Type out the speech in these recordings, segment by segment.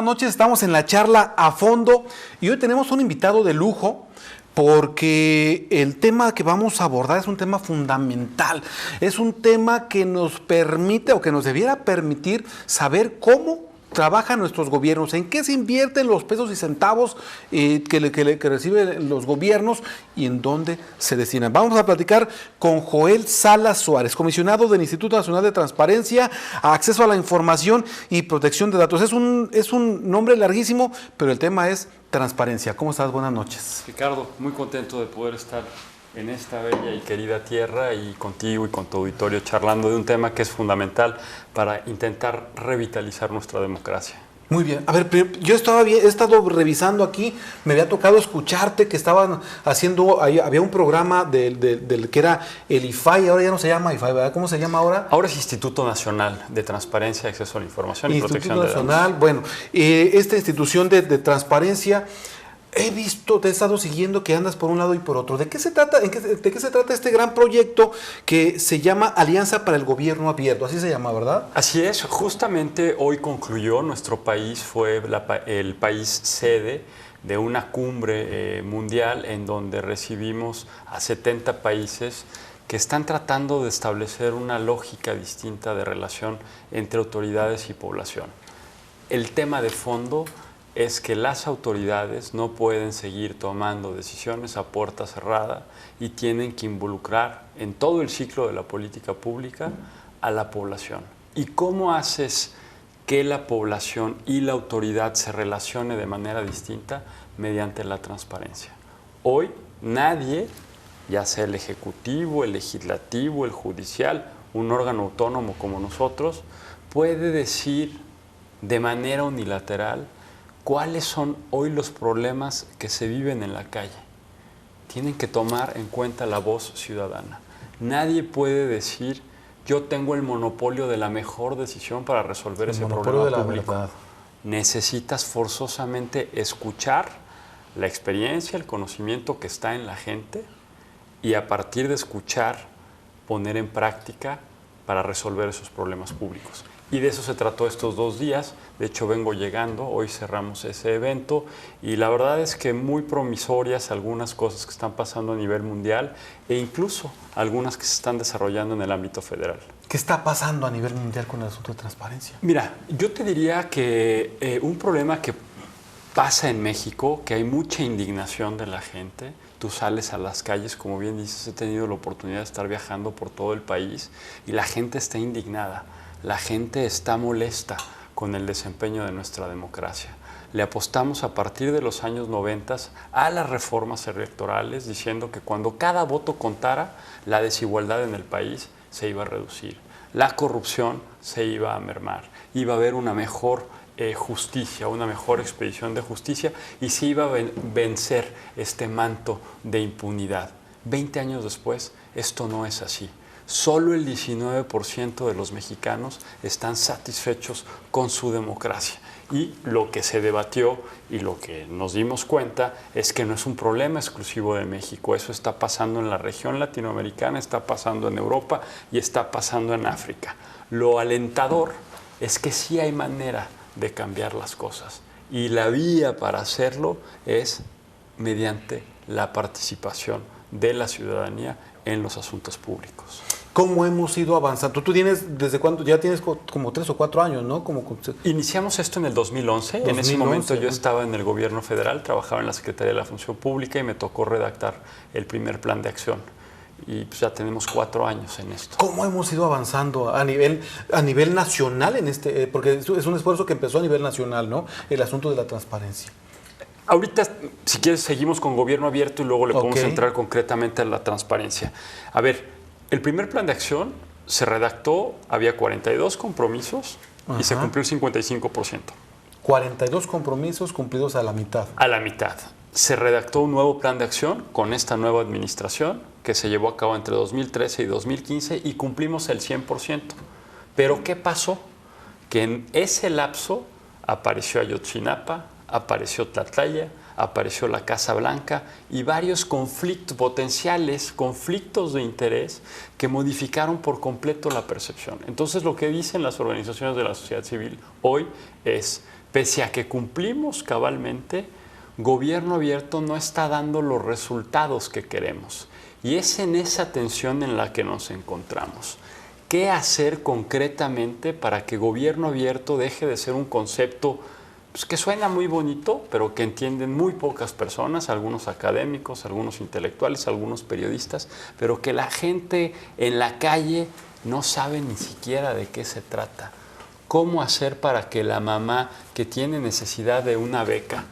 noches. Estamos en la charla a fondo y hoy tenemos un invitado de lujo porque el tema que vamos a abordar es un tema fundamental. Es un tema que nos permite o que nos debiera permitir saber cómo trabajan nuestros gobiernos, en qué se invierten los pesos y centavos que reciben los gobiernos y en dónde se destinan. Vamos a platicar con Joel Salas Suárez, comisionado del Instituto Nacional de Transparencia, Acceso a la Información y Protección de Datos. Es un nombre larguísimo, pero el tema es transparencia. ¿Cómo estás? Buenas noches. Ricardo, muy contento de poder estar en esta bella y querida tierra y contigo y con tu auditorio charlando de un tema que es fundamental para intentar revitalizar nuestra democracia. Muy bien. A ver, yo he estado revisando aquí, me había tocado escucharte que estaban haciendo, había un programa del que era el IFAI, ahora ya no se llama IFAI, ¿verdad? ¿Cómo se llama ahora? Ahora es Instituto Nacional de Transparencia, Acceso a la Información y Protección de Datos. Instituto Nacional, bueno, esta institución de transparencia. He visto, te he estado siguiendo que andas por un lado y por otro. ¿De qué se trata? ¿De qué se trata este gran proyecto que se llama Alianza para el Gobierno Abierto? Así se llama, ¿verdad? Así es. Justamente hoy concluyó, nuestro país fue el país sede de una cumbre mundial en donde recibimos a 70 países que están tratando de establecer una lógica distinta de relación entre autoridades y población. El tema de fondo es que las autoridades no pueden seguir tomando decisiones a puerta cerrada y tienen que involucrar en todo el ciclo de la política pública a la población. ¿Y cómo haces que la población y la autoridad se relacione de manera distinta? Mediante la transparencia. Hoy nadie, ya sea el ejecutivo, el legislativo, el judicial, un órgano autónomo como nosotros, puede decir de manera unilateral ¿cuáles son hoy los problemas que se viven en la calle? Tienen que tomar en cuenta la voz ciudadana. Nadie puede decir, yo tengo el monopolio de la mejor decisión para resolver ese problema público. Necesitas forzosamente escuchar la experiencia, el conocimiento que está en la gente y a partir de escuchar, poner en práctica para resolver esos problemas públicos. Y de eso se trató estos 2 días. De hecho, vengo llegando, hoy cerramos ese evento y la verdad es que muy promisorias algunas cosas que están pasando a nivel mundial e incluso algunas que se están desarrollando en el ámbito federal. ¿Qué está pasando a nivel mundial con el asunto de transparencia? Mira, yo te diría que un problema que pasa en México, que hay mucha indignación de la gente. Tú sales a las calles, como bien dices, he tenido la oportunidad de estar viajando por todo el país y la gente está indignada. La gente está molesta con el desempeño de nuestra democracia. Le apostamos a partir de los años 90 a las reformas electorales, diciendo que cuando cada voto contara, la desigualdad en el país se iba a reducir. La corrupción se iba a mermar. Iba a haber una mejor justicia, una mejor expedición de justicia y se iba a vencer este manto de impunidad. 20 años después, esto no es así. Solo el 19% de los mexicanos están satisfechos con su democracia. Y lo que se debatió y lo que nos dimos cuenta es que no es un problema exclusivo de México. Eso está pasando en la región latinoamericana, está pasando en Europa y está pasando en África. Lo alentador es que sí hay manera de cambiar las cosas. Y la vía para hacerlo es mediante la participación de la ciudadanía en los asuntos públicos. ¿Cómo hemos ido avanzando? Tú tienes, ¿desde cuándo? Ya tienes como 3 o 4 años, ¿no? Iniciamos esto en el 2011. En ese momento yo estaba en el gobierno federal, trabajaba en la Secretaría de la Función Pública y me tocó redactar el primer plan de acción. Y pues ya tenemos 4 años en esto. ¿Cómo hemos ido avanzando a nivel nacional en este? Porque es un esfuerzo que empezó a nivel nacional, ¿no? El asunto de la transparencia. Ahorita, si quieres, seguimos con gobierno abierto y luego le podemos entrar concretamente a la transparencia. A ver, el primer plan de acción se redactó, había 42 compromisos y se cumplió el 55%. 42 compromisos cumplidos a la mitad. A la mitad. Se redactó un nuevo plan de acción con esta nueva administración que se llevó a cabo entre 2013 y 2015 y cumplimos el 100%. Pero ¿qué pasó? Que en ese lapso apareció Ayotzinapa, apareció Tlatlaya, apareció la Casa Blanca y varios conflictos potenciales, conflictos de interés que modificaron por completo la percepción. Entonces lo que dicen las organizaciones de la sociedad civil hoy es, pese a que cumplimos cabalmente, gobierno abierto no está dando los resultados que queremos. Y es en esa tensión en la que nos encontramos. ¿Qué hacer concretamente para que gobierno abierto deje de ser un concepto pues, que suena muy bonito, pero que entienden muy pocas personas, algunos académicos, algunos intelectuales, algunos periodistas, pero que la gente en la calle no sabe ni siquiera de qué se trata? ¿Cómo hacer para que la mamá que tiene necesidad de una beca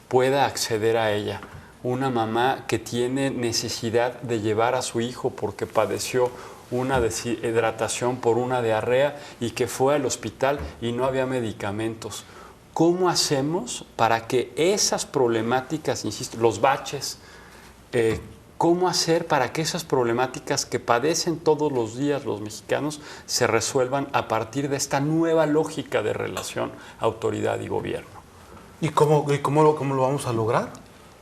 pueda acceder a ella? Una mamá que tiene necesidad de llevar a su hijo porque padeció una deshidratación por una diarrea y que fue al hospital y no había medicamentos. ¿Cómo hacemos para que esas problemáticas, insisto, los baches, cómo hacer para que esas problemáticas que padecen todos los días los mexicanos se resuelvan a partir de esta nueva lógica de relación autoridad y gobierno? ¿Y cómo lo vamos a lograr?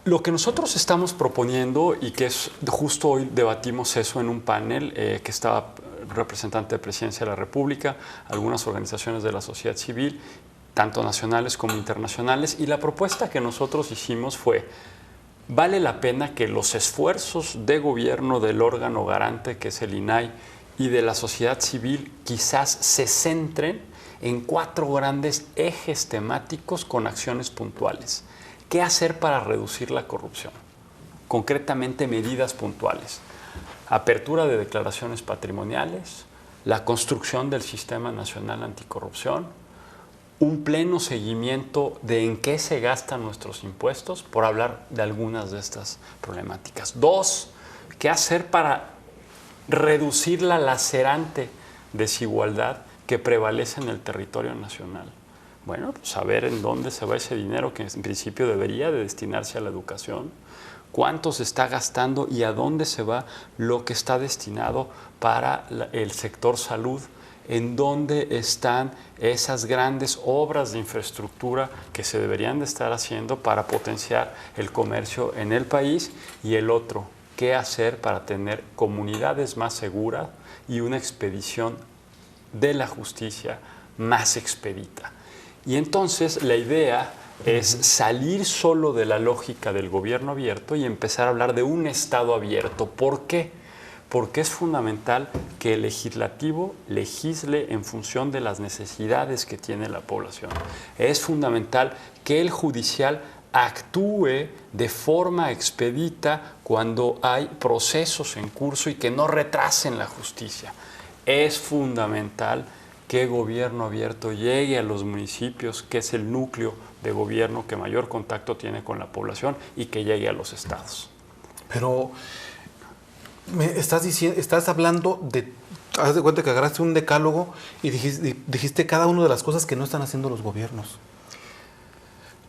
Lo que nosotros estamos proponiendo, y que es justo hoy debatimos eso en un panel que estaba representante de Presidencia de la República, algunas organizaciones de la sociedad civil, tanto nacionales como internacionales, y la propuesta que nosotros hicimos fue: vale la pena que los esfuerzos de gobierno del órgano garante, que es el INAI, y de la sociedad civil quizás se centren en 4 grandes ejes temáticos con acciones puntuales. ¿Qué hacer para reducir la corrupción? Concretamente, medidas puntuales. Apertura de declaraciones patrimoniales, la construcción del Sistema Nacional Anticorrupción, un pleno seguimiento de en qué se gastan nuestros impuestos, por hablar de algunas de estas problemáticas. 2, ¿qué hacer para reducir la lacerante desigualdad que prevalece en el territorio nacional? Bueno, pues saber en dónde se va ese dinero que en principio debería de destinarse a la educación, cuánto se está gastando y a dónde se va lo que está destinado para el sector salud, en dónde están esas grandes obras de infraestructura que se deberían de estar haciendo para potenciar el comercio en el país. Y el otro, qué hacer para tener comunidades más seguras y una expedición de la justicia más expedita. Y entonces la idea es salir solo de la lógica del gobierno abierto y empezar a hablar de un Estado abierto. ¿Por qué? Porque es fundamental que el legislativo legisle en función de las necesidades que tiene la población. Es fundamental que el judicial actúe de forma expedita cuando hay procesos en curso y que no retrasen la justicia. Es fundamental que gobierno abierto llegue a los municipios, que es el núcleo de gobierno que mayor contacto tiene con la población, y que llegue a los estados. Pero estás hablando de, haz de cuenta que agarraste un decálogo y dijiste cada una de las cosas que no están haciendo los gobiernos.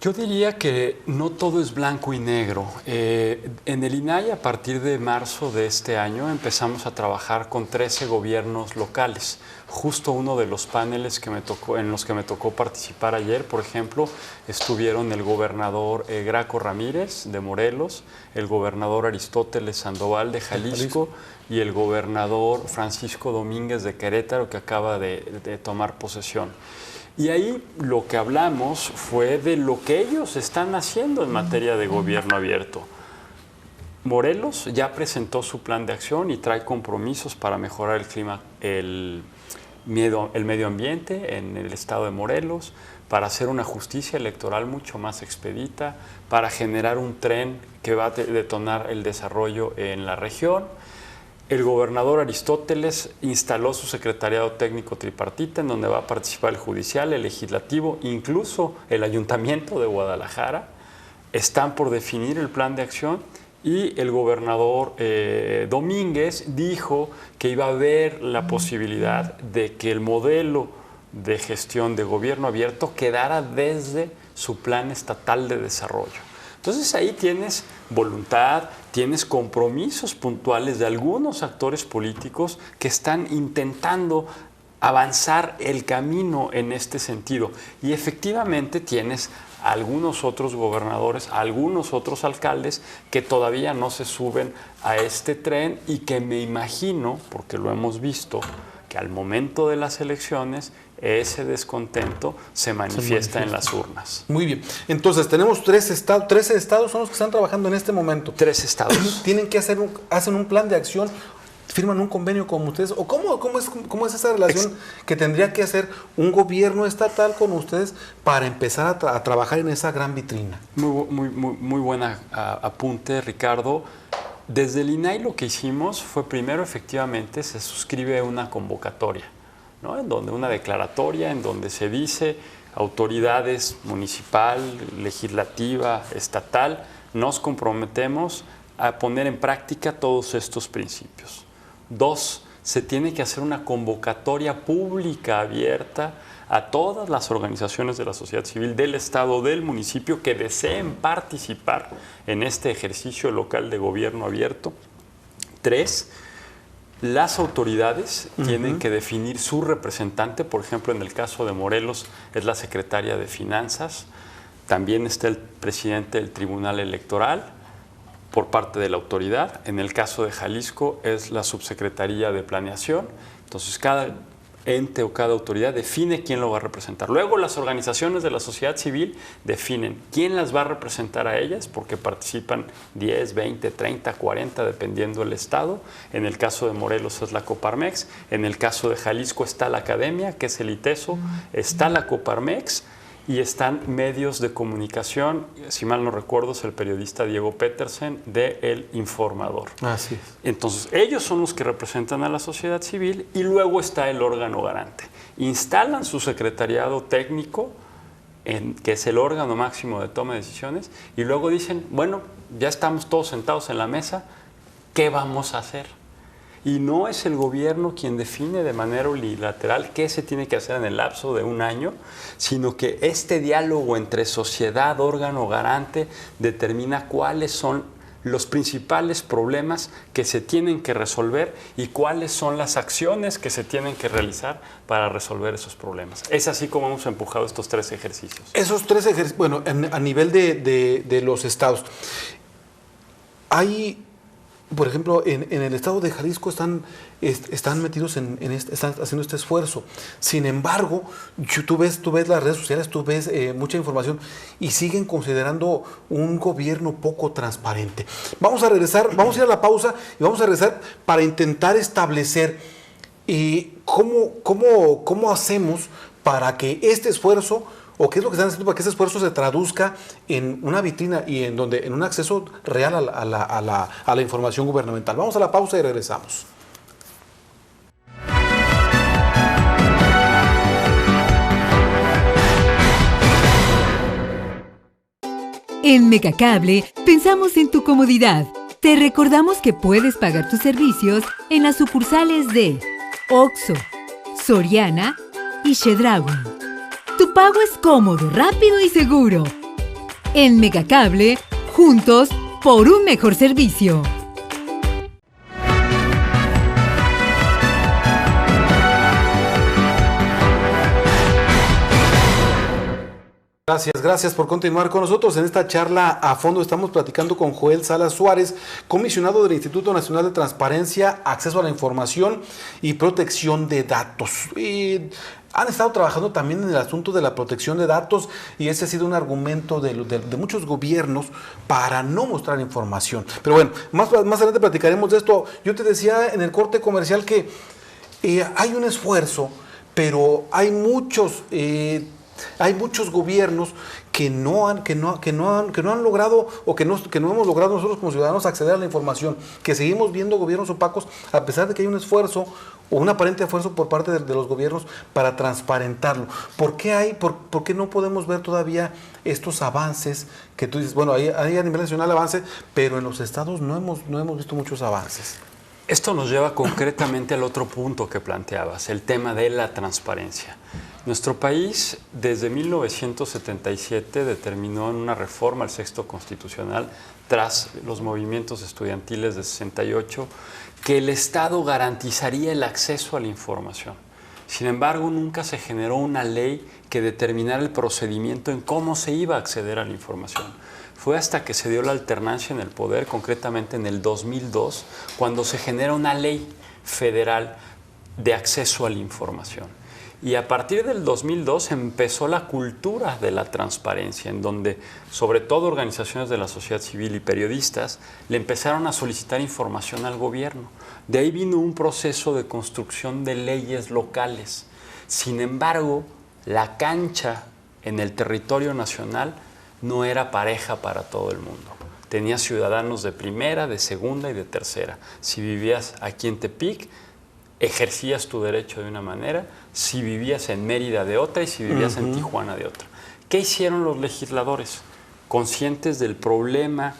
Yo diría que no todo es blanco y negro. En el INAI, a partir de marzo de este año, empezamos a trabajar con 13 gobiernos locales. Justo uno de los paneles en los que me tocó participar ayer, por ejemplo, estuvieron el gobernador Graco Ramírez de Morelos, el gobernador Aristóteles Sandoval de Jalisco y el gobernador Francisco Domínguez de Querétaro, que acaba de tomar posesión. Y ahí lo que hablamos fue de lo que ellos están haciendo en materia de gobierno abierto. Morelos ya presentó su plan de acción y trae compromisos para mejorar el clima, el medio ambiente en el estado de Morelos, para hacer una justicia electoral mucho más expedita, para generar un tren que va a detonar el desarrollo en la región. El gobernador Aristóteles instaló su secretariado técnico tripartita, en donde va a participar el judicial, el legislativo, incluso el ayuntamiento de Guadalajara. Están por definir el plan de acción, y el gobernador Domínguez dijo que iba a haber la posibilidad de que el modelo de gestión de gobierno abierto quedara desde su plan estatal de desarrollo. Entonces ahí tienes voluntad, tienes compromisos puntuales de algunos actores políticos que están intentando avanzar el camino en este sentido. Y efectivamente tienes algunos otros gobernadores, algunos otros alcaldes que todavía no se suben a este tren y que me imagino, porque lo hemos visto, que al momento de las elecciones ese descontento se manifiesta en las urnas. Muy bien. Entonces, tenemos 13 estados son los que están trabajando en este momento. 3 estados. Tienen que hacen un plan de acción, firman un convenio con ustedes, o cómo es esa relación que tendría que hacer un gobierno estatal con ustedes para empezar a trabajar en esa gran vitrina. Muy buena apunte, Ricardo. Desde el INAI lo que hicimos fue primero, efectivamente, se suscribe una convocatoria, ¿no? En donde una declaratoria, en donde se dice autoridades municipal, legislativa, estatal, nos comprometemos a poner en práctica todos estos principios. 2, se tiene que hacer una convocatoria pública abierta a todas las organizaciones de la sociedad civil del Estado, del municipio, que deseen participar en este ejercicio local de gobierno abierto. 3, las autoridades tienen que definir su representante. Por ejemplo, en el caso de Morelos es la Secretaria de Finanzas, también está el presidente del Tribunal Electoral por parte de la autoridad. En el caso de Jalisco es la Subsecretaría de Planeación. Entonces, cada ente o cada autoridad define quién lo va a representar. Luego las organizaciones de la sociedad civil definen quién las va a representar a ellas, porque participan 10, 20, 30, 40, dependiendo del estado. En el caso de Morelos es la Coparmex. En el caso de Jalisco está la Academia, que es el ITESO, está la Coparmex y están medios de comunicación. Si mal no recuerdo, es el periodista Diego Petersen de El Informador. Así es. Entonces, ellos son los que representan a la sociedad civil y luego está el órgano garante. Instalan su secretariado técnico, que es el órgano máximo de toma de decisiones, y luego dicen, bueno, ya estamos todos sentados en la mesa, ¿qué vamos a hacer? Y no es el gobierno quien define de manera unilateral qué se tiene que hacer en el lapso de un año, sino que este diálogo entre sociedad, órgano garante, determina cuáles son los principales problemas que se tienen que resolver y cuáles son las acciones que se tienen que realizar para resolver esos problemas. Es así como hemos empujado estos 3 ejercicios. Esos 3 ejercicios, bueno, a nivel de los estados, hay... Por ejemplo, en el estado de Jalisco están metidos están haciendo este esfuerzo. Sin embargo, tú ves las redes sociales, tú ves mucha información y siguen considerando un gobierno poco transparente. Vamos a regresar, vamos a ir a la pausa y vamos a regresar para intentar establecer cómo hacemos para que este esfuerzo, o qué es lo que están haciendo para que ese esfuerzo se traduzca en una vitrina y en un acceso real a la información gubernamental. Vamos a la pausa y regresamos. En Megacable pensamos en tu comodidad. Te recordamos que puedes pagar tus servicios en las sucursales de Oxxo, Soriana y Chedraui. Tu pago es cómodo, rápido y seguro. En Megacable, juntos por un mejor servicio. Gracias por continuar con nosotros. En esta charla a fondo estamos platicando con Joel Salas Suárez, comisionado del Instituto Nacional de Transparencia, Acceso a la Información y Protección de Datos. Han estado trabajando también en el asunto de la protección de datos y ese ha sido un argumento de muchos gobiernos para no mostrar información. Pero bueno, más adelante platicaremos de esto. Yo te decía en el corte comercial que hay un esfuerzo, pero hay muchos gobiernos que no han logrado o que no hemos logrado nosotros como ciudadanos acceder a la información, que seguimos viendo gobiernos opacos a pesar de que hay un esfuerzo o un aparente esfuerzo por parte de los gobiernos para transparentarlo. ¿Por qué no podemos ver todavía estos avances que tú dices? Bueno, hay a nivel nacional avance, pero en los estados no hemos visto muchos avances. Esto nos lleva concretamente al otro punto que planteabas, el tema de la transparencia. Nuestro país, desde 1977, determinó en una reforma al Sexto Constitucional, tras los movimientos estudiantiles de 68, que el Estado garantizaría el acceso a la información. Sin embargo, nunca se generó una ley que determinara el procedimiento en cómo se iba a acceder a la información. Fue hasta que se dio la alternancia en el poder, concretamente en el 2002, cuando se genera una ley federal de acceso a la información. Y a partir del 2002 empezó la cultura de la transparencia, en donde sobre todo organizaciones de la sociedad civil y periodistas le empezaron a solicitar información al gobierno. De ahí vino un proceso de construcción de leyes locales. Sin embargo, la cancha en el territorio nacional no era pareja para todo el mundo. Tenías ciudadanos de primera, de segunda y de tercera. Si vivías aquí en Tepic, ejercías tu derecho de una manera, si vivías en Mérida de otra y si vivías en Tijuana de otra. ¿Qué hicieron los legisladores? Conscientes del problema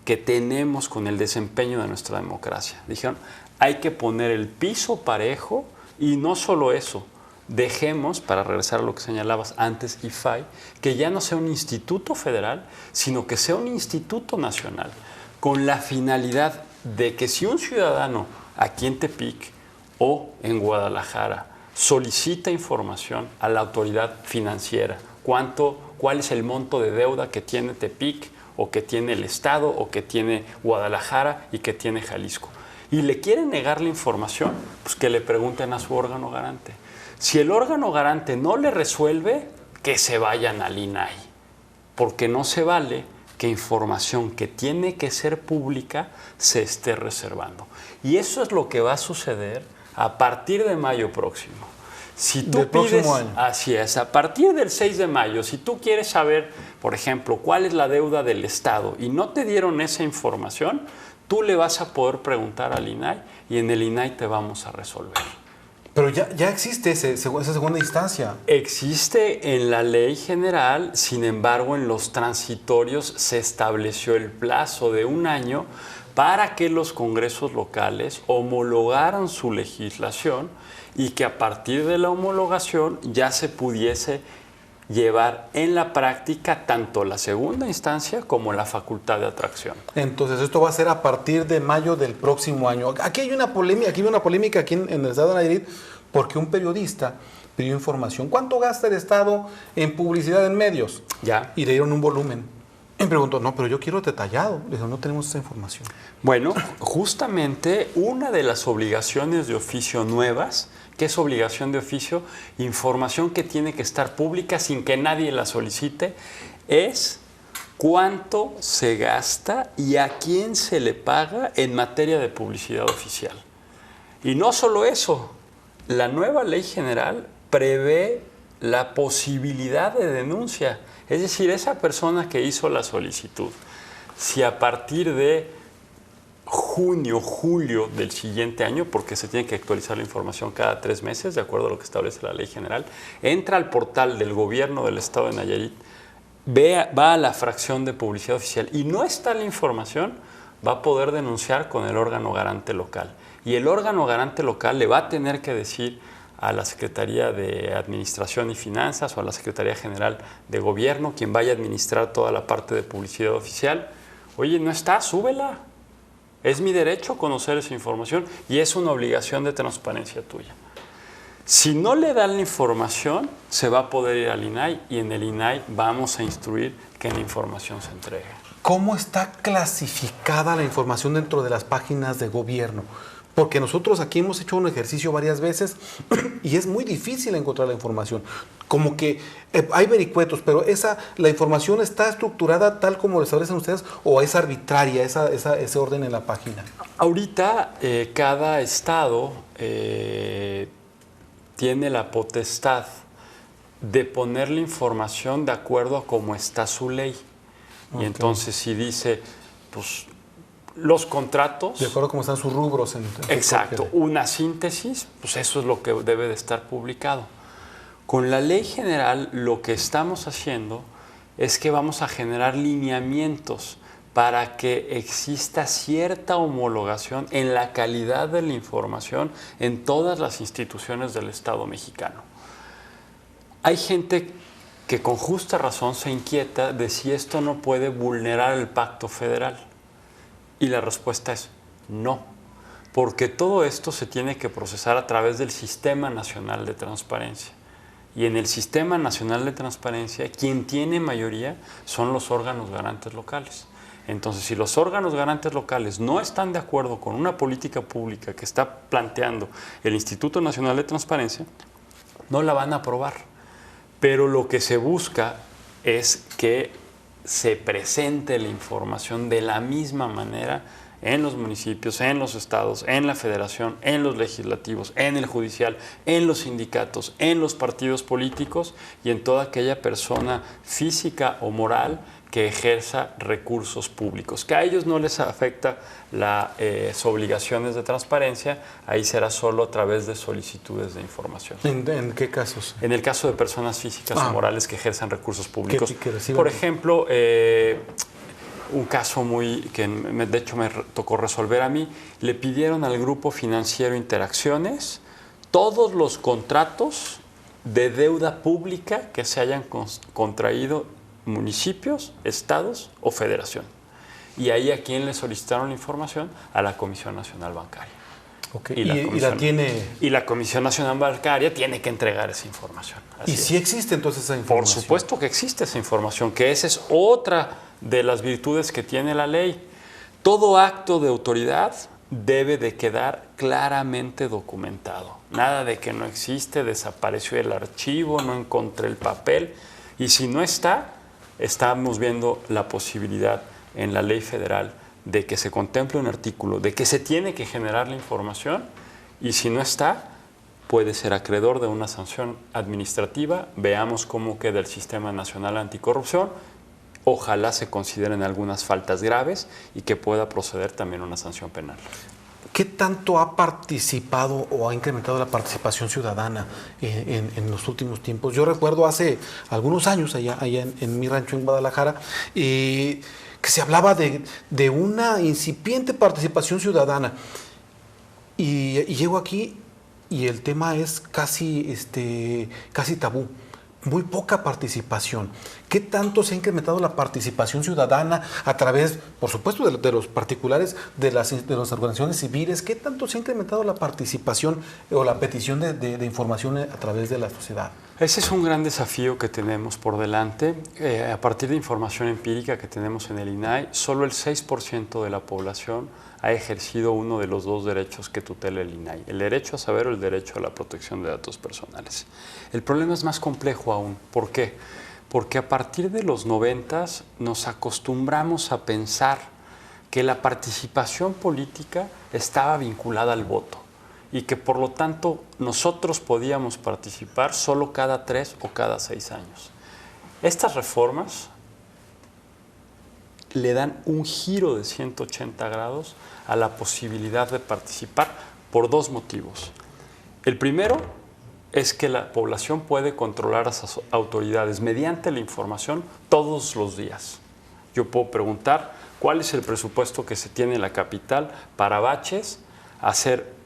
que tenemos con el desempeño de nuestra democracia. Dijeron, hay que poner el piso parejo y no solo eso, dejemos, para regresar a lo que señalabas antes, IFAI, que ya no sea un instituto federal, sino que sea un instituto nacional, con la finalidad de que si un ciudadano aquí en Tepic o en Guadalajara solicita información a la autoridad financiera, cuál es el monto de deuda que tiene Tepic o que tiene el Estado o que tiene Guadalajara y que tiene Jalisco, y le quieren negar la información, pues que le pregunten a su órgano garante. Si el órgano garante no le resuelve, que se vayan al INAI, porque no se vale que información que tiene que ser pública se esté reservando. Y eso es lo que va a suceder a partir de mayo próximo. Si tú del próximo año. Así es, a partir del 6 de mayo, si tú quieres saber, por ejemplo, cuál es la deuda del Estado y no te dieron esa información, tú le vas a poder preguntar al INAI y en el INAI te vamos a resolver. Pero ya existe esa segunda instancia. Existe en la ley general, sin embargo, en los transitorios se estableció el plazo de 1 año para que los congresos locales homologaran su legislación y que a partir de la homologación ya se pudiese llevar en la práctica tanto la segunda instancia como la facultad de atracción. Entonces, esto va a ser a partir de mayo del próximo año. Aquí hay una polémica aquí en el estado de Nayarit, porque un periodista pidió información. ¿Cuánto gasta el Estado en publicidad en medios? Ya. Y le dieron un volumen. Y me preguntó, no, pero yo quiero detallado. Le dijo, no tenemos esa información. Bueno, justamente una de las obligaciones de oficio nuevas, ¿qué es obligación de oficio? Información que tiene que estar pública sin que nadie la solicite, es cuánto se gasta y a quién se le paga en materia de publicidad oficial. Y no solo eso, la nueva ley general prevé la posibilidad de denuncia. Es decir, esa persona que hizo la solicitud, si a partir de junio, julio del siguiente año, porque se tiene que actualizar la información cada 3 meses, de acuerdo a lo que establece la ley general, entra al portal del gobierno del estado de Nayarit, va a la fracción de publicidad oficial y no está la información, va a poder denunciar con el órgano garante local. Y el órgano garante local le va a tener que decir a la Secretaría de Administración y Finanzas o a la Secretaría General de Gobierno, quien vaya a administrar toda la parte de publicidad oficial, oye, no está, súbela. Es mi derecho conocer esa información y es una obligación de transparencia tuya. Si no le dan la información, se va a poder ir al INAI y en el INAI vamos a instruir que la información se entregue. ¿Cómo está clasificada la información dentro de las páginas de gobierno? Porque nosotros aquí hemos hecho un ejercicio varias veces y es muy difícil encontrar la información. Como que hay vericuetos, pero la información está estructurada tal como lo establecen ustedes o es arbitraria ese orden en la página. Ahorita cada estado tiene la potestad de poner la información de acuerdo a cómo está su ley. Okay. Y entonces si dice, pues los contratos... De acuerdo a cómo están sus rubros. Exacto, una síntesis, pues eso es lo que debe de estar publicado. Con la ley general lo que estamos haciendo es que vamos a generar lineamientos para que exista cierta homologación en la calidad de la información en todas las instituciones del Estado mexicano. Hay gente que con justa razón se inquieta de si esto no puede vulnerar el pacto federal. Y la respuesta es no, porque todo esto se tiene que procesar a través del Sistema Nacional de Transparencia. Y en el Sistema Nacional de Transparencia, quien tiene mayoría son los órganos garantes locales. Entonces, si los órganos garantes locales no están de acuerdo con una política pública que está planteando el Instituto Nacional de Transparencia, no la van a aprobar. Pero lo que se busca es que se presente la información de la misma manera en los municipios, en los estados, en la federación, en los legislativos, en el judicial, en los sindicatos, en los partidos políticos y en toda aquella persona física o moral que ejerza recursos públicos. Que a ellos no les afecta las obligaciones de transparencia, ahí será solo a través de solicitudes de información. ¿En qué casos? En el caso de personas físicas o morales que ejerzan recursos públicos. Que por ejemplo, un caso de hecho me tocó resolver a mí, le pidieron al Grupo Financiero Interacciones todos los contratos de deuda pública que se hayan contraído municipios, estados o federación. Y ahí a quién le solicitaron la información, a la Comisión Nacional Bancaria. Okay. Y la Comisión Nacional Bancaria tiene que entregar esa información. ¿Y si existe entonces esa información? Por supuesto que existe esa información, que esa es otra de las virtudes que tiene la ley. Todo acto de autoridad debe de quedar claramente documentado. Nada de que no existe, desapareció el archivo, no encontré el papel. Y si no está, estamos viendo la posibilidad en la ley federal de que se contemple un artículo, de que se tiene que generar la información y si no está, puede ser acreedor de una sanción administrativa. Veamos cómo queda el Sistema Nacional Anticorrupción. Ojalá se consideren algunas faltas graves y que pueda proceder también una sanción penal. ¿Qué tanto ha participado o ha incrementado la participación ciudadana en los últimos tiempos? Yo recuerdo hace algunos años, allá en mi rancho en Guadalajara, que se hablaba de una incipiente participación ciudadana. Y llego aquí y el tema es casi tabú. Muy poca participación. ¿Qué tanto se ha incrementado la participación ciudadana a través, por supuesto, de los particulares, de las organizaciones civiles? ¿Qué tanto se ha incrementado la participación o la petición de información a través de la sociedad? Ese es un gran desafío que tenemos por delante. A partir de información empírica que tenemos en el INAI, solo el 6% de la población ha ejercido uno de los dos derechos que tutela el INAI, el derecho a saber o el derecho a la protección de datos personales. El problema es más complejo aún. ¿Por qué? Porque a partir de los 90s nos acostumbramos a pensar que la participación política estaba vinculada al voto y que por lo tanto nosotros podíamos participar solo cada 3 o cada 6 años. Estas reformas le dan un giro de 180 grados a la posibilidad de participar por dos motivos. El primero es que la población puede controlar a sus autoridades mediante la información todos los días. Yo puedo preguntar cuál es el presupuesto que se tiene en la capital para baches, hacer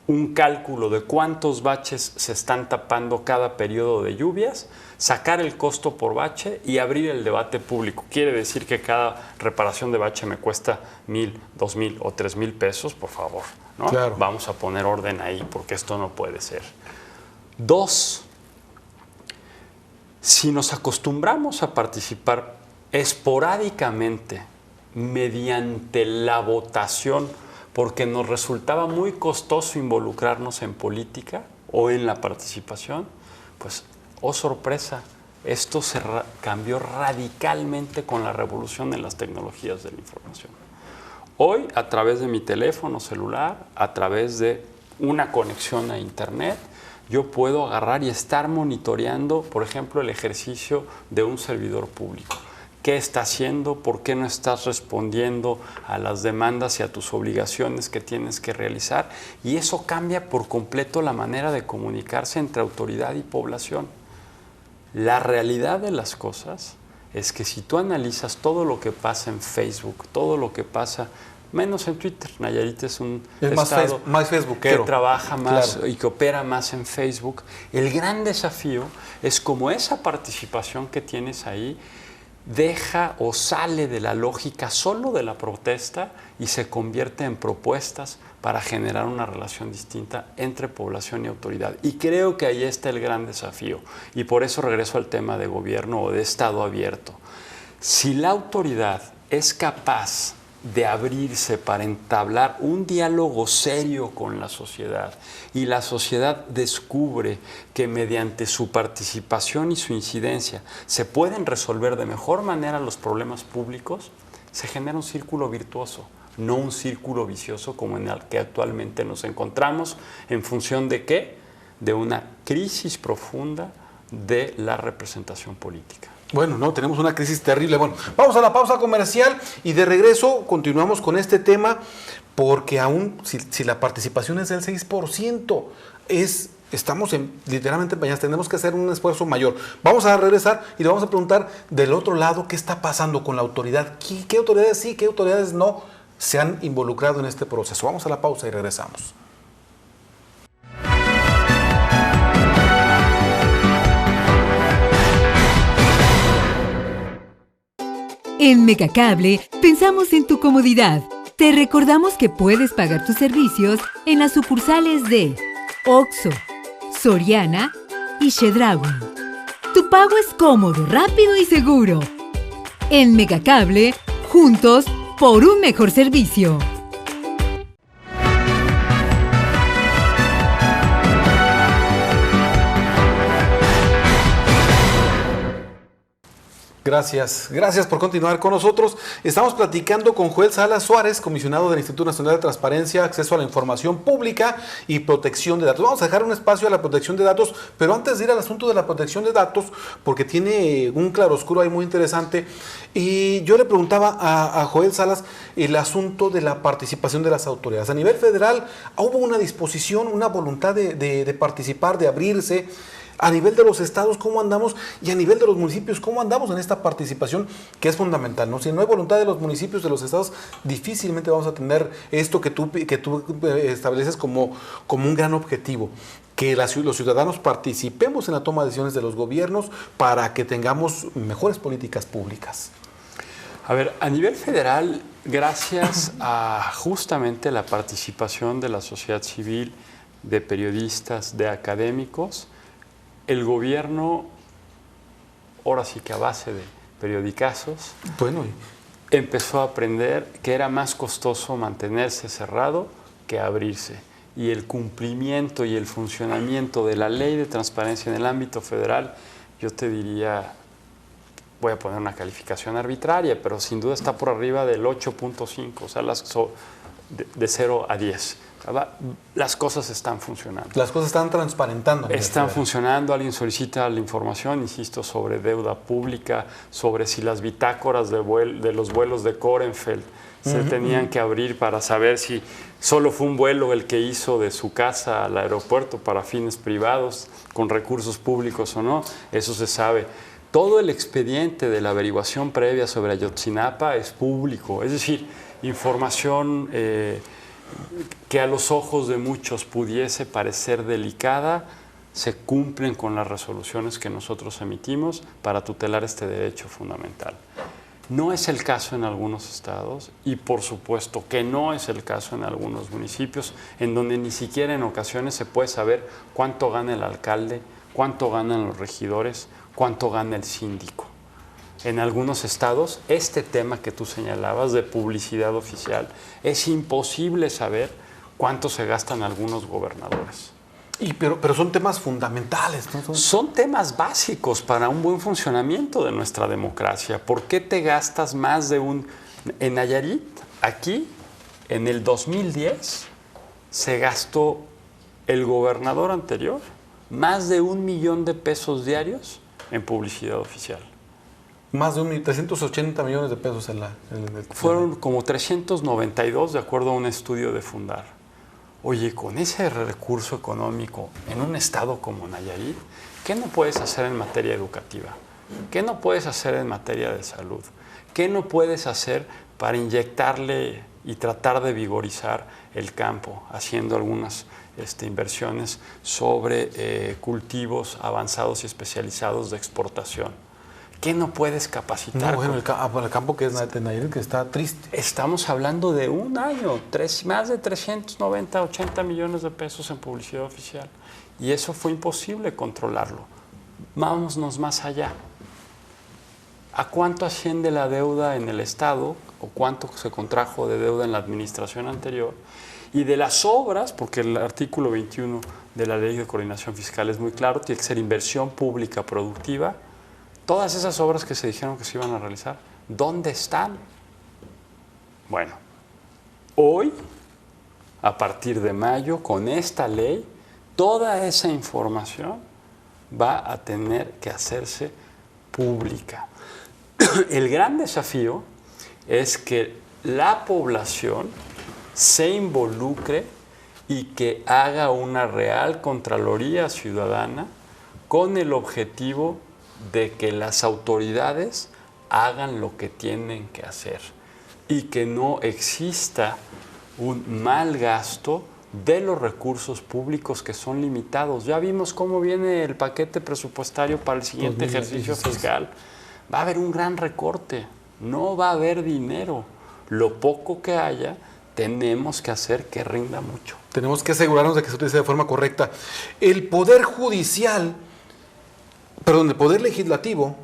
un cálculo de cuántos baches se están tapando cada periodo de lluvias, sacar el costo por bache y abrir el debate público. Quiere decir que cada reparación de bache me cuesta 1,000, 2,000 o 3,000 pesos, por favor, ¿no? Claro. Vamos a poner orden ahí porque esto no puede ser. 2, si nos acostumbramos a participar esporádicamente mediante la votación, porque nos resultaba muy costoso involucrarnos en política o en la participación, pues, oh sorpresa, esto se cambió radicalmente con la revolución en las tecnologías de la información. Hoy, a través de mi teléfono celular, a través de una conexión a Internet, yo puedo agarrar y estar monitoreando, por ejemplo, el ejercicio de un servidor público. ¿Qué está haciendo? ¿Por qué no estás respondiendo a las demandas y a tus obligaciones que tienes que realizar? Y eso cambia por completo la manera de comunicarse entre autoridad y población. La realidad de las cosas es que si tú analizas todo lo que pasa en Facebook, todo lo que pasa, menos en Twitter, Nayarit es un estado más facebookero, que trabaja más, claro, y que opera más en Facebook, el gran desafío es como esa participación que tienes ahí deja o sale de la lógica solo de la protesta y se convierte en propuestas para generar una relación distinta entre población y autoridad. Y creo que ahí está el gran desafío. Y por eso regreso al tema de gobierno o de Estado abierto. Si la autoridad es capaz de abrirse para entablar un diálogo serio con la sociedad, y la sociedad descubre que mediante su participación y su incidencia se pueden resolver de mejor manera los problemas públicos, se genera un círculo virtuoso, no un círculo vicioso como en el que actualmente nos encontramos. ¿En función de qué? De una crisis profunda de la representación política. Bueno, no, tenemos una crisis terrible. Bueno, vamos a la pausa comercial y de regreso continuamos con este tema, porque aún si la participación es del 6%, estamos literalmente en pañales, tenemos que hacer un esfuerzo mayor. Vamos a regresar y le vamos a preguntar del otro lado qué está pasando con la autoridad, qué autoridades sí, qué autoridades no se han involucrado en este proceso. Vamos a la pausa y regresamos. En Megacable pensamos en tu comodidad. Te recordamos que puedes pagar tus servicios en las sucursales de OXXO, Soriana y Chedraui. Tu pago es cómodo, rápido y seguro. En Megacable, juntos por un mejor servicio. Gracias por continuar con nosotros. Estamos platicando con Joel Salas Suárez, comisionado del Instituto Nacional de Transparencia, Acceso a la Información Pública y Protección de Datos. Vamos a dejar un espacio a la protección de datos, pero antes de ir al asunto de la protección de datos, porque tiene un claroscuro ahí muy interesante, y yo le preguntaba a Joel Salas el asunto de la participación de las autoridades. A nivel federal, ¿hubo una disposición, una voluntad de participar, de abrirse? A nivel de los estados, ¿cómo andamos? Y a nivel de los municipios, ¿cómo andamos en esta participación que es fundamental, ¿no? Si no hay voluntad de los municipios, de los estados, difícilmente vamos a tener esto que tú estableces como un gran objetivo, que los ciudadanos participemos en la toma de decisiones de los gobiernos para que tengamos mejores políticas públicas. A ver, a nivel federal, gracias a justamente la participación de la sociedad civil, de periodistas, de académicos, el gobierno, ahora sí que a base de periodicazos, empezó a aprender que era más costoso mantenerse cerrado que abrirse. Y el cumplimiento y el funcionamiento de la ley de transparencia en el ámbito federal, yo te diría, voy a poner una calificación arbitraria, pero sin duda está por arriba del 8.5, o sea, de 0 a 10. Las cosas están funcionando. Las cosas están transparentando. Están funcionando. Alguien solicita la información, insisto, sobre deuda pública, sobre si las bitácoras de los vuelos de Kohrenfeld se tenían que abrir para saber si solo fue un vuelo el que hizo de su casa al aeropuerto para fines privados, con recursos públicos o no. Eso se sabe. Todo el expediente de la averiguación previa sobre Ayotzinapa es público. Es decir, información que a los ojos de muchos pudiese parecer delicada, se cumplen con las resoluciones que nosotros emitimos para tutelar este derecho fundamental. No es el caso en algunos estados y por supuesto que no es el caso en algunos municipios, en donde ni siquiera en ocasiones se puede saber cuánto gana el alcalde, cuánto ganan los regidores, cuánto gana el síndico. En algunos estados, este tema que tú señalabas de publicidad oficial, es imposible saber cuánto se gastan algunos gobernadores. Pero son temas fundamentales, ¿no? Son temas básicos para un buen funcionamiento de nuestra democracia. ¿Por qué te gastas más de En Nayarit, aquí, en el 2010, se gastó el gobernador anterior más de $1 millón diarios en publicidad oficial. Más de 380 millones de pesos en el... Fueron como 392 de acuerdo a un estudio de Fundar. Oye, con ese recurso económico en un estado como Nayarit, ¿qué no puedes hacer en materia educativa? ¿Qué no puedes hacer en materia de salud? ¿Qué no puedes hacer para inyectarle y tratar de vigorizar el campo, haciendo algunas inversiones sobre cultivos avanzados y especializados de exportación? ¿Qué no puedes capacitar? No, bueno, el campo que es de Nayarit, que está triste. Estamos hablando de un año, más de 390, 80 millones de pesos en publicidad oficial. Y eso fue imposible controlarlo. Vámonos más allá. a cuánto asciende la deuda en el Estado o cuánto se contrajo de deuda en la administración anterior, y de las obras, porque el artículo 21 de la Ley de Coordinación Fiscal es muy claro, tiene que ser inversión pública productiva. Todas esas obras que se dijeron que se iban a realizar, ¿dónde están? Bueno, hoy, a partir de mayo, con esta ley, toda esa información va a tener que hacerse pública. El gran desafío es que la población se involucre y que haga una real Contraloría Ciudadana con el objetivo de que las autoridades hagan lo que tienen que hacer y que no exista un mal gasto de los recursos públicos que son limitados. Ya vimos cómo viene el paquete presupuestario para el siguiente ejercicio fiscal. Va a haber un gran recorte, no va a haber dinero. Lo poco que haya, tenemos que hacer que rinda mucho. Tenemos que asegurarnos de que se utilice de forma correcta. El Poder Judicial, perdón, el Poder Legislativo,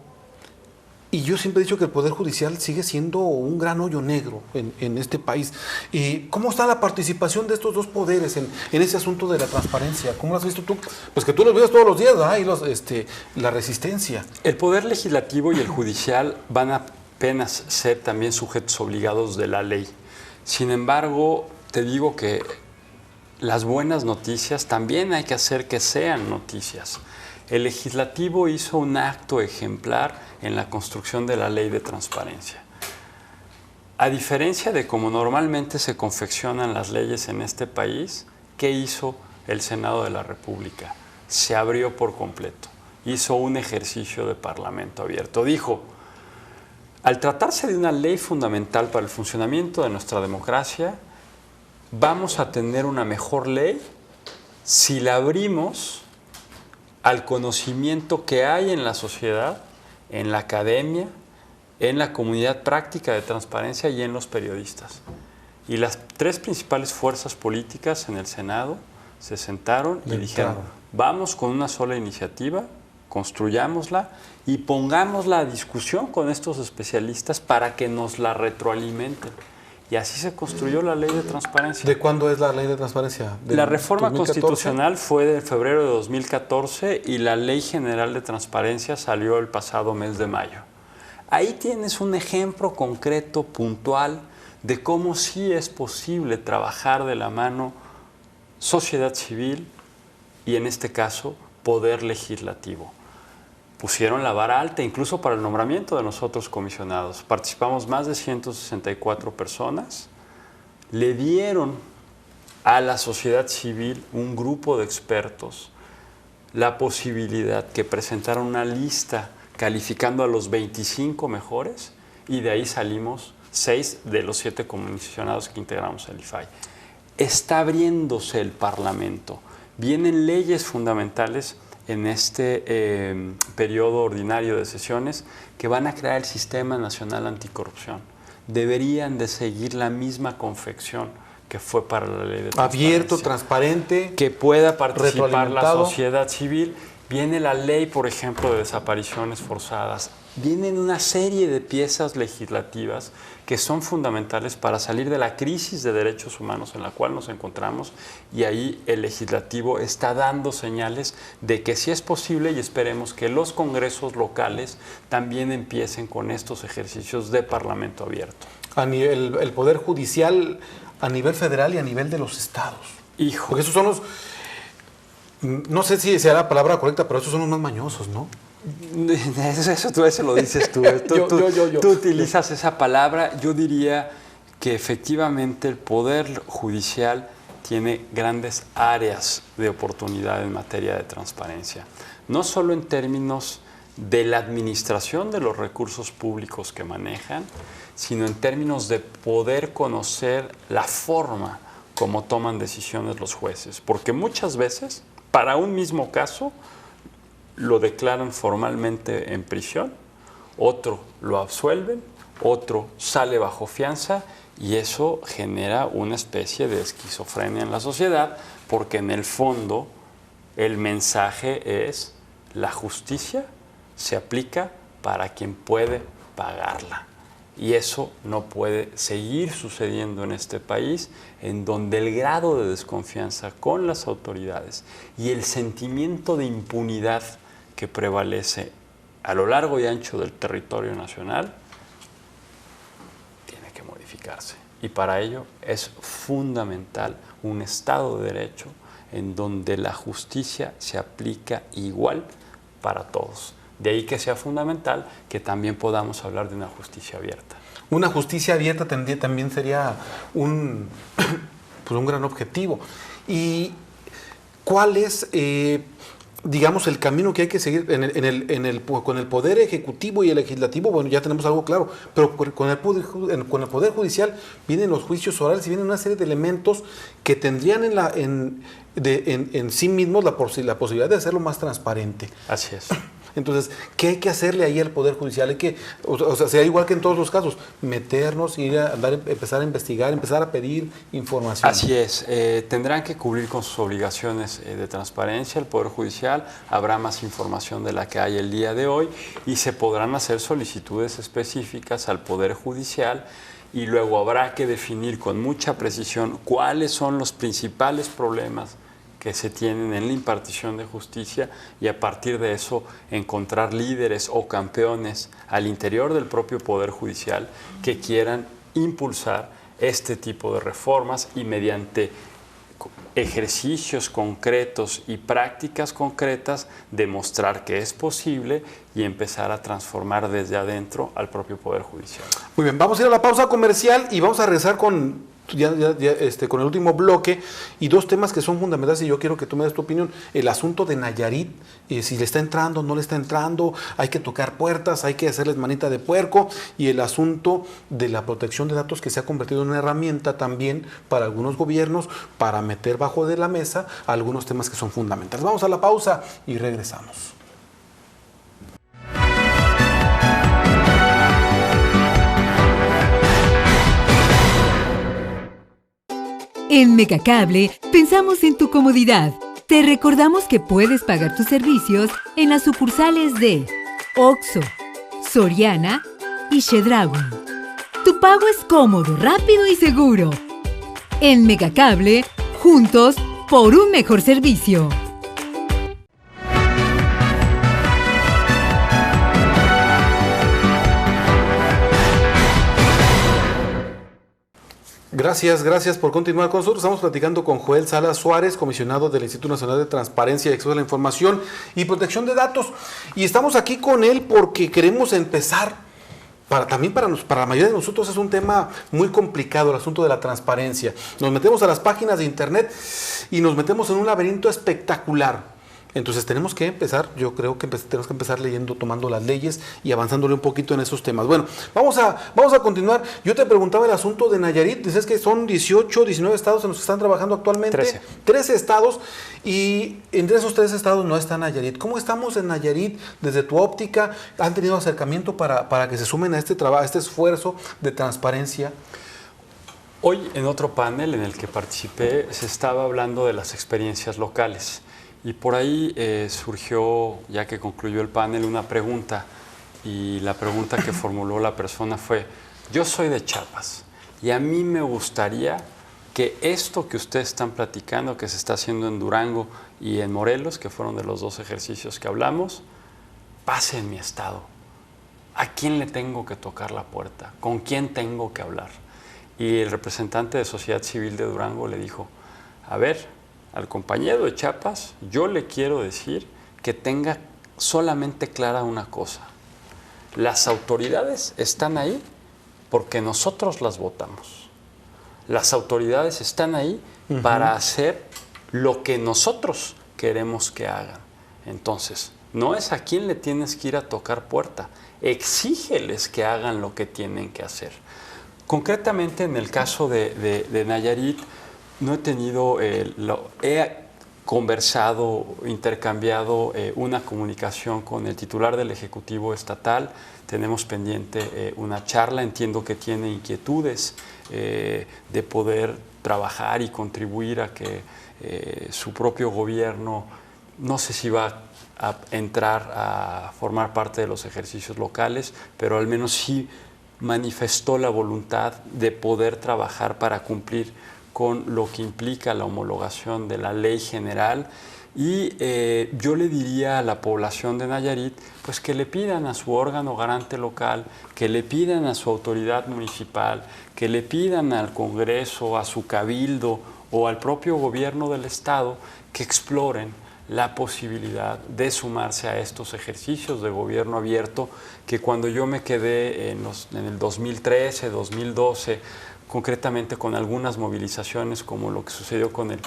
y yo siempre he dicho que el Poder Judicial sigue siendo un gran hoyo negro en este país. ¿Y cómo está la participación de estos dos poderes en ese asunto de la transparencia? ¿Cómo lo has visto tú? Pues que tú los ves todos los días, ¿verdad? Y la resistencia. El Poder Legislativo y el Judicial van a apenas ser también sujetos obligados de la ley. Sin embargo, te digo que las buenas noticias también hay que hacer que sean noticias. El Legislativo hizo un acto ejemplar en la construcción de la Ley de Transparencia. A diferencia de cómo normalmente se confeccionan las leyes en este país, ¿qué hizo el Senado de la República? Se abrió por completo, hizo un ejercicio de parlamento abierto. Dijo, al tratarse de una ley fundamental para el funcionamiento de nuestra democracia, vamos a tener una mejor ley si la abrimos al conocimiento que hay en la sociedad, en la academia, en la comunidad práctica de transparencia y en los periodistas. Y las tres principales fuerzas políticas en el Senado se sentaron y dijeron, vamos con una sola iniciativa, construyámosla y pongámosla a discusión con estos especialistas para que nos la retroalimenten. Y así se construyó la Ley de Transparencia. ¿De cuándo es la Ley de Transparencia? La reforma 2014? Constitucional fue de febrero de 2014 y la Ley General de Transparencia salió el pasado mes de mayo. Ahí tienes un ejemplo concreto, puntual, de cómo sí es posible trabajar de la mano sociedad civil y, en este caso, poder legislativo. Pusieron la vara alta incluso para el nombramiento de nosotros comisionados. Participamos más de 164 personas. Le dieron a la sociedad civil, un grupo de expertos, la posibilidad que presentaran una lista calificando a los 25 mejores y de ahí salimos 6 de los 7 comisionados que integramos el IFAI. Está abriéndose el Parlamento. Vienen leyes fundamentales en este periodo ordinario de sesiones que van a crear el Sistema Nacional Anticorrupción. Deberían de seguir la misma confección que fue para la Ley de Transparencia. Abierto, transparente. Que pueda participar la sociedad civil. Viene la ley, por ejemplo, de desapariciones forzadas. Vienen una serie de piezas legislativas que son fundamentales para salir de la crisis de derechos humanos en la cual nos encontramos, y ahí el legislativo está dando señales de que sí es posible, y esperemos que los congresos locales también empiecen con estos ejercicios de parlamento abierto. El Poder Judicial a nivel federal y a nivel de los estados. Hijo. Porque esos son los, no sé si sea la palabra correcta, pero esos son los más mañosos, ¿no? Eso tú lo dices tú. Tú utilizas esa palabra. Yo diría que efectivamente el Poder Judicial tiene grandes áreas de oportunidad en materia de transparencia. No solo en términos de la administración de los recursos públicos que manejan, sino en términos de poder conocer la forma como toman decisiones los jueces. Porque muchas veces, para un mismo caso, lo declaran formalmente en prisión, otro lo absuelven, otro sale bajo fianza, y eso genera una especie de esquizofrenia en la sociedad, porque en el fondo el mensaje es: la justicia se aplica para quien puede pagarla. Y eso no puede seguir sucediendo en este país, en donde el grado de desconfianza con las autoridades y el sentimiento de impunidad que prevalece a lo largo y ancho del territorio nacional tiene que modificarse. Y para ello es fundamental un Estado de Derecho en donde la justicia se aplica igual para todos. De ahí que sea fundamental que también podamos hablar de una justicia abierta. Una justicia abierta también sería un gran objetivo. ¿Y cuál es, digamos, el camino que hay que seguir con el Poder Ejecutivo y el Legislativo? Bueno, ya tenemos algo claro, pero con el Poder Judicial vienen los juicios orales y vienen una serie de elementos que tendrían en sí mismos la posibilidad de hacerlo más transparente. Así es. Entonces, ¿qué hay que hacerle ahí al Poder Judicial? Hay que, o sea, sea igual que en todos los casos, meternos, empezar a investigar, empezar a pedir información. Así es. Tendrán que cumplir con sus obligaciones de transparencia el Poder Judicial. Habrá más información de la que hay el día de hoy y se podrán hacer solicitudes específicas al Poder Judicial y luego habrá que definir con mucha precisión cuáles son los principales problemas que se tienen en la impartición de justicia y a partir de eso encontrar líderes o campeones al interior del propio Poder Judicial que quieran impulsar este tipo de reformas y mediante ejercicios concretos y prácticas concretas demostrar que es posible y empezar a transformar desde adentro al propio Poder Judicial. Muy bien, vamos a ir a la pausa comercial y vamos a regresar con con el último bloque y dos temas que son fundamentales y yo quiero que tú me des tu opinión. El asunto de Nayarit, si le está entrando, no le está entrando, hay que tocar puertas, hay que hacerles manita de puerco, y el asunto de la protección de datos que se ha convertido en una herramienta también para algunos gobiernos para meter bajo de la mesa algunos temas que son fundamentales. Vamos a la pausa y regresamos. En Megacable pensamos en tu comodidad. Te recordamos que puedes pagar tus servicios en las sucursales de Oxxo, Soriana y Chedraui. Tu pago es cómodo, rápido y seguro. En Megacable, juntos por un mejor servicio. Gracias por continuar con nosotros. Estamos platicando con Joel Salas Suárez, comisionado del Instituto Nacional de Transparencia y Acceso a la Información y Protección de Datos. Y estamos aquí con él porque queremos empezar, para la mayoría de nosotros es un tema muy complicado, el asunto de la transparencia. Nos metemos a las páginas de internet y nos metemos en un laberinto espectacular. Entonces tenemos que empezar, yo creo que tenemos que empezar leyendo, tomando las leyes y avanzándole un poquito en esos temas. Bueno, vamos a continuar. Yo te preguntaba el asunto de Nayarit, dices que son 18, 19 estados en los que están trabajando actualmente. 13 estados, y entre esos 13 estados no está Nayarit. ¿Cómo estamos en Nayarit desde tu óptica? ¿Han tenido acercamiento para que se sumen a este trabajo, a este esfuerzo de transparencia? Hoy en otro panel en el que participé se estaba hablando de las experiencias locales. Y por ahí surgió, ya que concluyó el panel, una pregunta. Y la pregunta que formuló la persona fue: yo soy de Chiapas y a mí me gustaría que esto que ustedes están platicando, que se está haciendo en Durango y en Morelos, que fueron de los dos ejercicios que hablamos, pase en mi estado. ¿A quién le tengo que tocar la puerta? ¿Con quién tengo que hablar? Y el representante de Sociedad Civil de Durango le dijo: a ver, al compañero de Chiapas, yo le quiero decir que tenga solamente clara una cosa: las autoridades están ahí porque nosotros las votamos. Las autoridades están ahí para hacer lo que nosotros queremos que hagan. Entonces, no es a quién le tienes que ir a tocar puerta, exígeles que hagan lo que tienen que hacer. Concretamente, en el caso de Nayarit, no he tenido, he conversado, intercambiado una comunicación con el titular del Ejecutivo Estatal. Tenemos pendiente una charla. Entiendo que tiene inquietudes de poder trabajar y contribuir a que su propio gobierno no sé si va a entrar a formar parte de los ejercicios locales, pero al menos sí manifestó la voluntad de poder trabajar para cumplir con lo que implica la homologación de la ley general. Y yo le diría a la población de Nayarit pues que le pidan a su órgano garante local, que le pidan a su autoridad municipal, que le pidan al Congreso, a su cabildo o al propio gobierno del estado que exploren la posibilidad de sumarse a estos ejercicios de gobierno abierto que cuando yo me quedé en el 2013, 2012, concretamente con algunas movilizaciones como lo que sucedió con el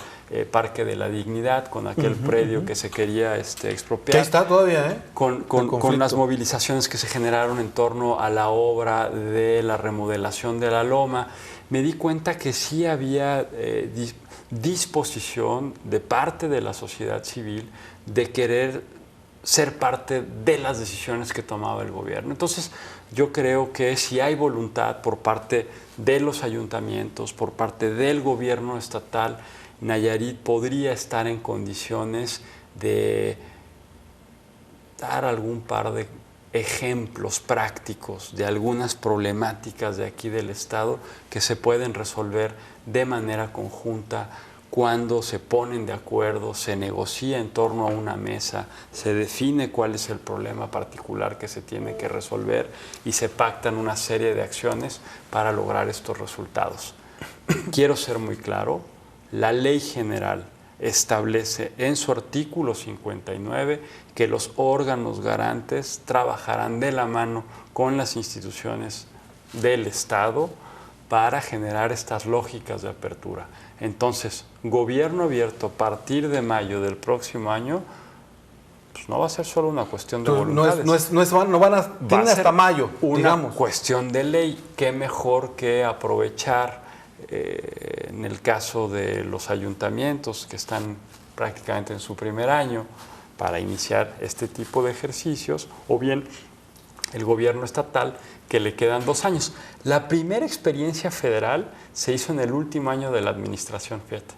Parque de la Dignidad, con aquel predio que se quería expropiar. Que está todavía, ¿eh? Con las movilizaciones que se generaron en torno a la obra de la remodelación de la Loma, me di cuenta que sí había disposición de parte de la sociedad civil de querer ser parte de las decisiones que tomaba el gobierno. Entonces, yo creo que si hay voluntad por parte de los ayuntamientos, por parte del gobierno estatal, Nayarit podría estar en condiciones de dar algún par de ejemplos prácticos de algunas problemáticas de aquí del estado que se pueden resolver de manera conjunta cuando se ponen de acuerdo, se negocia en torno a una mesa, se define cuál es el problema particular que se tiene que resolver y se pactan una serie de acciones para lograr estos resultados. Quiero ser muy claro, la ley general establece en su artículo 59 que los órganos garantes trabajarán de la mano con las instituciones del Estado para generar estas lógicas de apertura. Entonces, gobierno abierto a partir de mayo del próximo año, pues no va a ser solo una cuestión de voluntades. Tienen hasta mayo, digamos. Cuestión de ley. Qué mejor que aprovechar en el caso de los ayuntamientos que están prácticamente en su primer año para iniciar este tipo de ejercicios, o bien el gobierno estatal que le quedan 2 años. La primera experiencia federal se hizo en el último año de la administración, fíjate.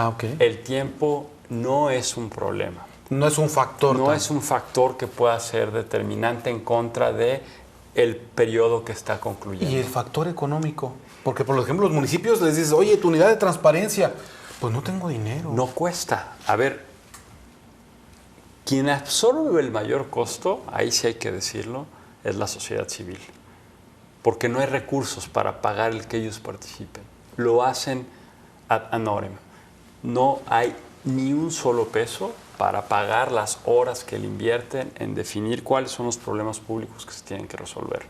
Ok. El tiempo no es un problema. No es un factor. No es un factor que pueda ser determinante en contra de el periodo que está concluyendo. Y el factor económico, porque por ejemplo los municipios les dices, oye, tu unidad de transparencia, pues no tengo dinero. No cuesta. A ver, quien absorbe el mayor costo, ahí sí hay que decirlo, es la sociedad civil. Porque no hay recursos para pagar el que ellos participen. Lo hacen ad honorem. No hay ni un solo peso para pagar las horas que le invierten en definir cuáles son los problemas públicos que se tienen que resolver.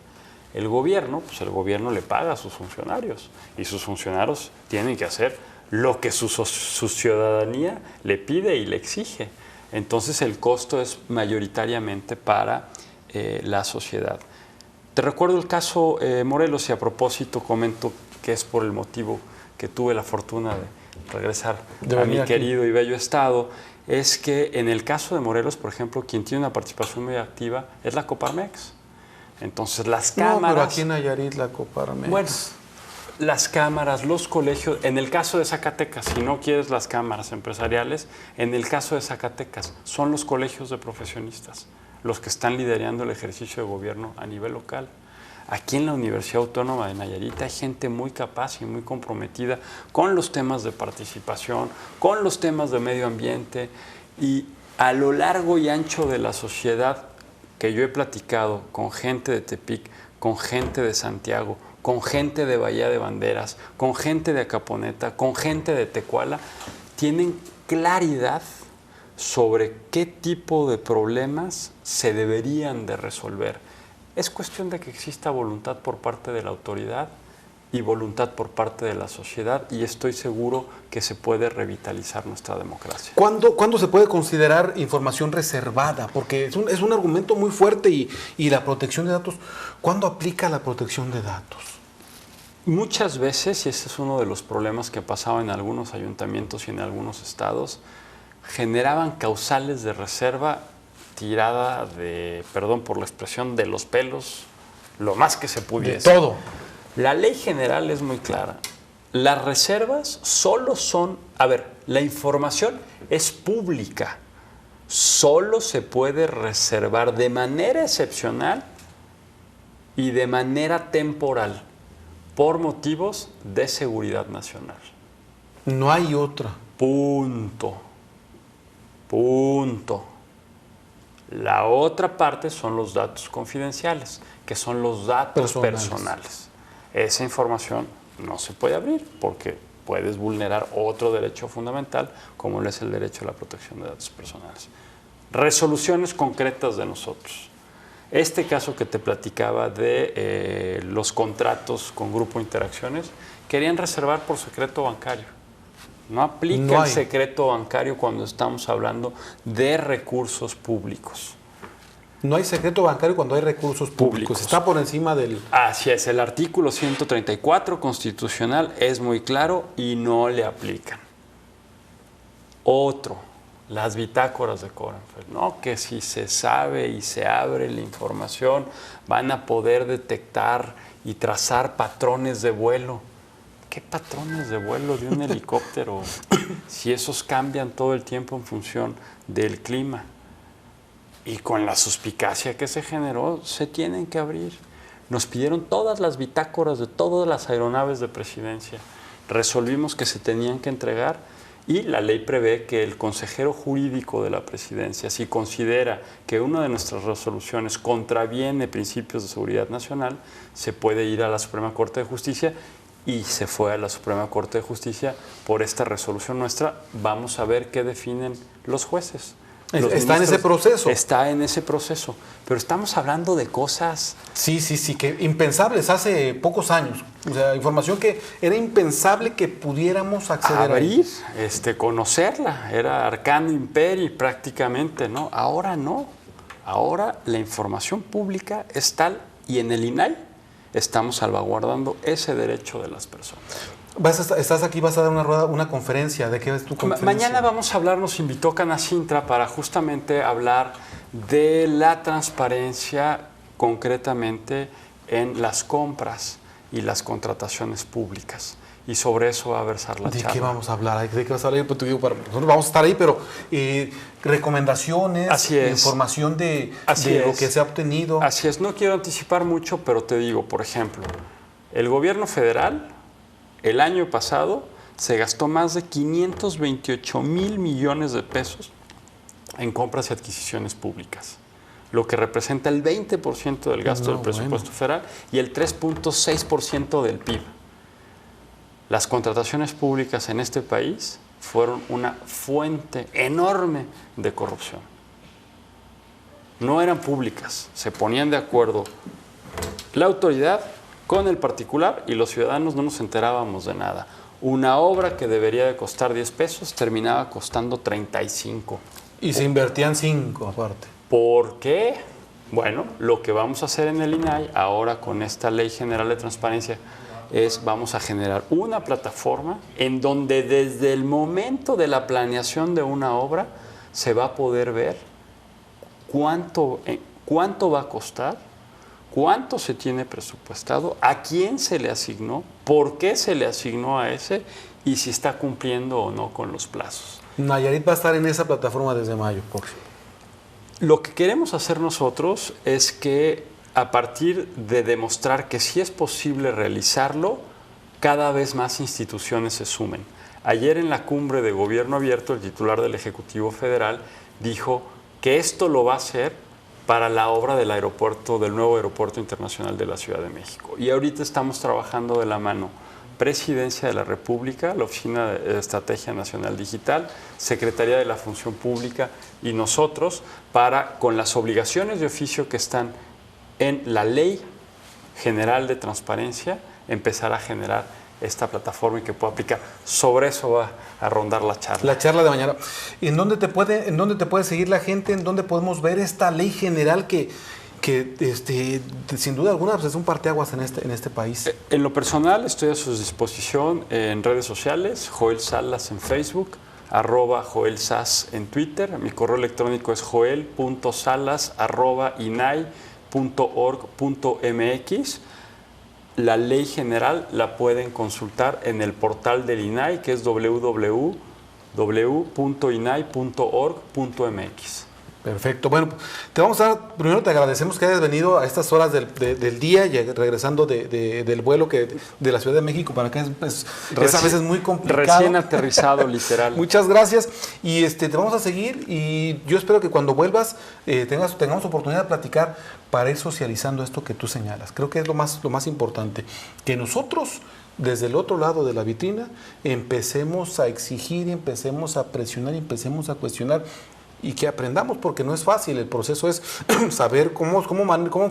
El gobierno, pues el gobierno le paga a sus funcionarios y sus funcionarios tienen que hacer lo que su ciudadanía le pide y le exige. Entonces el costo es mayoritariamente para la sociedad. Te recuerdo el caso Morelos y a propósito comento que es por el motivo que tuve la fortuna de regresar a mi querido y bello estado, es que en el caso de Morelos, por ejemplo, quien tiene una participación muy activa es la Coparmex. Entonces las cámaras... No, pero aquí en Nayarit la Coparmex... Bueno, las cámaras, los colegios, en el caso de Zacatecas, si no quieres las cámaras empresariales, en el caso de Zacatecas son los colegios de profesionistas los que están liderando el ejercicio de gobierno a nivel local. Aquí en la Universidad Autónoma de Nayarit hay gente muy capaz y muy comprometida con los temas de participación, con los temas de medio ambiente, y a lo largo y ancho de la sociedad que yo he platicado con gente de Tepic, con gente de Santiago, con gente de Bahía de Banderas, con gente de Acaponeta, con gente de Tecuala, tienen claridad sobre qué tipo de problemas se deberían de resolver. Es cuestión de que exista voluntad por parte de la autoridad y voluntad por parte de la sociedad, y estoy seguro que se puede revitalizar nuestra democracia. ¿Cuándo se puede considerar información reservada? Porque es un argumento muy fuerte y la protección de datos. ¿Cuándo aplica la protección de datos? Muchas veces, y ese es uno de los problemas que pasaba en algunos ayuntamientos y en algunos estados, generaban causales de reserva tirada de, perdón por la expresión, de los pelos, lo más que se pudiese. De todo. La ley general es muy clara. Las reservas solo son, la información es pública, solo se puede reservar de manera excepcional y de manera temporal por motivos de seguridad nacional. No hay otra. Punto. La otra parte son los datos confidenciales, que son los datos personales. Esa información no se puede abrir porque puedes vulnerar otro derecho fundamental, como lo es el derecho a la protección de datos personales. Resoluciones concretas de nosotros. Este caso que te platicaba de los contratos con Grupo Interacciones, querían reservar por secreto bancario. No aplica el secreto bancario cuando estamos hablando de recursos públicos. No hay secreto bancario cuando hay recursos públicos. Está por encima del... Así es, el artículo 134 constitucional es muy claro y no le aplican. Otro, las bitácoras de Corenfeld, ¿no? Que si se sabe y se abre la información, van a poder detectar y trazar patrones de vuelo. ¿Qué patrones de vuelo de un helicóptero? Si esos cambian todo el tiempo en función del clima. Y con la suspicacia que se generó, se tienen que abrir. Nos pidieron todas las bitácoras de todas las aeronaves de presidencia. Resolvimos que se tenían que entregar y la ley prevé que el consejero jurídico de la presidencia, si considera que una de nuestras resoluciones contraviene principios de seguridad nacional, se puede ir a la Suprema Corte de Justicia y se fue a la Suprema Corte de Justicia por esta resolución nuestra. Vamos a ver qué definen los jueces. Está en ese proceso. Está en ese proceso. Pero estamos hablando de cosas... Sí, que impensables hace pocos años. O sea, información que era impensable que pudiéramos acceder a abrir, conocerla. Era arcano imperi prácticamente, ¿no? Ahora no. Ahora la información pública es tal y en el INAI estamos salvaguardando ese derecho de las personas. Estás aquí, vas a dar una conferencia. ¿De qué es tu conferencia? Mañana vamos a hablar, nos invitó Canacintra para justamente hablar de la transparencia concretamente en las compras y las contrataciones públicas. Y sobre eso va a versar la charla. ¿De qué vamos a hablar? ¿De qué vas a hablar? Pues, nosotros vamos a estar ahí, pero recomendaciones, información de lo que se ha obtenido. Así es, no quiero anticipar mucho, pero te digo, por ejemplo, el gobierno federal el año pasado se gastó más de 528 mil millones de pesos en compras y adquisiciones públicas, lo que representa el 20% del gasto del presupuesto federal y el 3.6% del PIB. Las contrataciones públicas en este país fueron una fuente enorme de corrupción. No eran públicas, se ponían de acuerdo la autoridad con el particular y los ciudadanos no nos enterábamos de nada. Una obra que debería de costar 10 pesos terminaba costando 35. Y se invertían 5 aparte. ¿Por qué? Bueno, lo que vamos a hacer en el INAI ahora con esta Ley General de Transparencia es vamos a generar una plataforma en donde desde el momento de la planeación de una obra se va a poder ver cuánto va a costar, cuánto se tiene presupuestado, a quién se le asignó, por qué se le asignó a ese y si está cumpliendo o no con los plazos. Nayarit va a estar en esa plataforma desde mayo próximo. Lo que queremos hacer nosotros es que a partir de demostrar que sí es posible realizarlo, cada vez más instituciones se sumen. Ayer en la cumbre de Gobierno Abierto, el titular del Ejecutivo Federal dijo que esto lo va a hacer para la obra del aeropuerto, del nuevo aeropuerto internacional de la Ciudad de México. Y ahorita estamos trabajando de la mano Presidencia de la República, la Oficina de Estrategia Nacional Digital, Secretaría de la Función Pública y nosotros para, con las obligaciones de oficio que están en la Ley General de Transparencia, empezar a generar esta plataforma y que pueda aplicar. Sobre eso va a rondar la charla. La charla de mañana. ¿En dónde te puede seguir la gente? ¿En dónde podemos ver esta ley general que sin duda alguna pues es un parteaguas en este país? En lo personal estoy a su disposición en redes sociales, Joel Salas en Facebook, @JoelSas en Twitter. Mi correo electrónico es joel.salas@inai.org.mx. La ley general la pueden consultar en el portal del INAI, que es www.inai.mx. www.inai.org.mx. Perfecto. Bueno, primero te agradecemos que hayas venido a estas horas del día, y regresando del vuelo de la Ciudad de México para acá es a veces muy complicado. Recién aterrizado, literal. Muchas gracias. Y te vamos a seguir, y yo espero que cuando vuelvas tengamos oportunidad de platicar para ir socializando esto que tú señalas. Creo que es lo más importante, que nosotros, desde el otro lado de la vitrina, empecemos a exigir, empecemos a presionar, empecemos a cuestionar, y que aprendamos, porque no es fácil. El proceso es saber cómo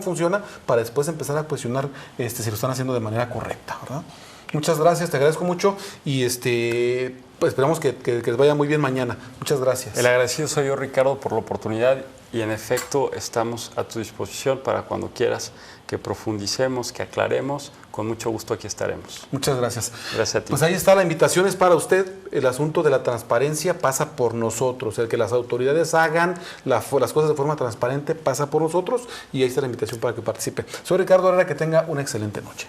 funciona para después empezar a cuestionar si lo están haciendo de manera correcta, ¿verdad? Muchas gracias, te agradezco mucho, y pues esperamos que les vaya muy bien mañana. Muchas gracias. El agradecido soy yo, Ricardo, por la oportunidad, y en efecto estamos a tu disposición para cuando quieras que profundicemos, que aclaremos. Con mucho gusto aquí estaremos. Muchas gracias. Gracias a ti. Pues ahí está, la invitación es para usted. El asunto de la transparencia pasa por nosotros. El que las autoridades hagan las cosas de forma transparente pasa por nosotros, y ahí está la invitación para que participe. Soy Ricardo Herrera, que tenga una excelente noche.